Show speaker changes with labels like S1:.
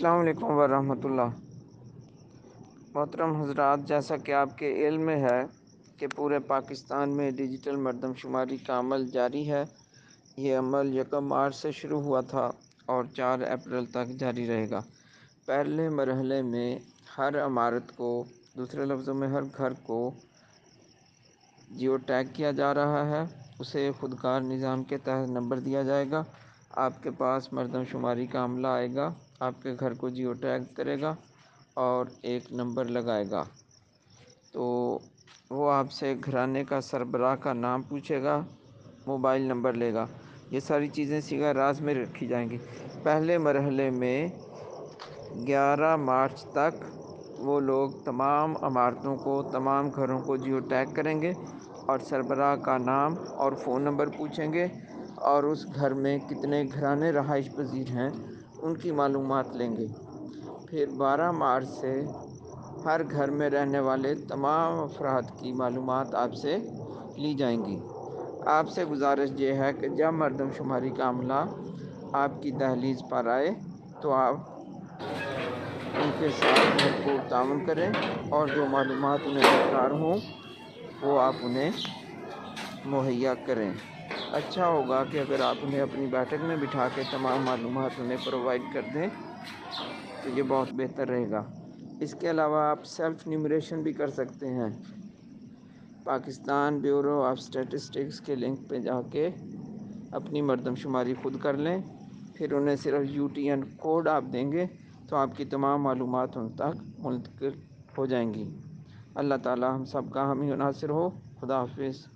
S1: السلام علیکم ورحمۃ اللہ۔ محترم حضرات، جیسا کہ آپ کے علم میں ہے کہ پورے پاکستان میں ڈیجیٹل مردم شماری کا عمل جاری ہے۔ یہ عمل 1 مارچ سے شروع ہوا تھا اور 4 اپریل تک جاری رہے گا۔ پہلے مرحلے میں ہر عمارت کو، دوسرے لفظوں میں ہر گھر کو جیو ٹیگ کیا جا رہا ہے۔ اسے خودکار نظام کے تحت نمبر دیا جائے گا۔ آپ کے پاس مردم شماری کا عملہ آئے گا، آپ کے گھر کو جیو ٹیگ کرے گا اور ایک نمبر لگائے گا۔ تو وہ آپ سے گھرانے کا سربراہ کا نام پوچھے گا، موبائل نمبر لے گا۔ یہ ساری چیزیں صیغہ راز میں رکھی جائیں گی۔ پہلے مرحلے میں 11 مارچ تک وہ لوگ تمام عمارتوں کو، تمام گھروں کو جیو ٹیگ کریں گے اور سربراہ کا نام اور فون نمبر پوچھیں گے اور اس گھر میں کتنے گھرانے رہائش پذیر ہیں ان کی معلومات لیں گے۔ پھر 12 مارچ سے ہر گھر میں رہنے والے تمام افراد کی معلومات آپ سے لی جائیں گی۔ آپ سے گزارش یہ ہے کہ جب مردم شماری کا عملہ آپ کی دہلیز پر آئے تو آپ ان کے ساتھ بھرپور تعاون کریں اور جو معلومات انہیں درکار ہوں وہ آپ انہیں مہیا کریں۔ اچھا ہوگا کہ اگر آپ انہیں اپنی بیٹھک میں بٹھا کے تمام معلومات انہیں پرووائڈ کر دیں تو یہ بہت بہتر رہے گا۔ اس کے علاوہ آپ سیلف نیومریشن بھی کر سکتے ہیں۔ پاکستان بیورو آف اسٹیٹسٹکس کے لنک پہ جا کے اپنی مردم شماری خود کر لیں، پھر انہیں صرف UTN کوڈ آپ دیں گے تو آپ کی تمام معلومات ان تک منتقل ہو جائیں گی۔ اللہ تعالی ہم سب کا حامی و ناصر ہو۔ خدا حافظ۔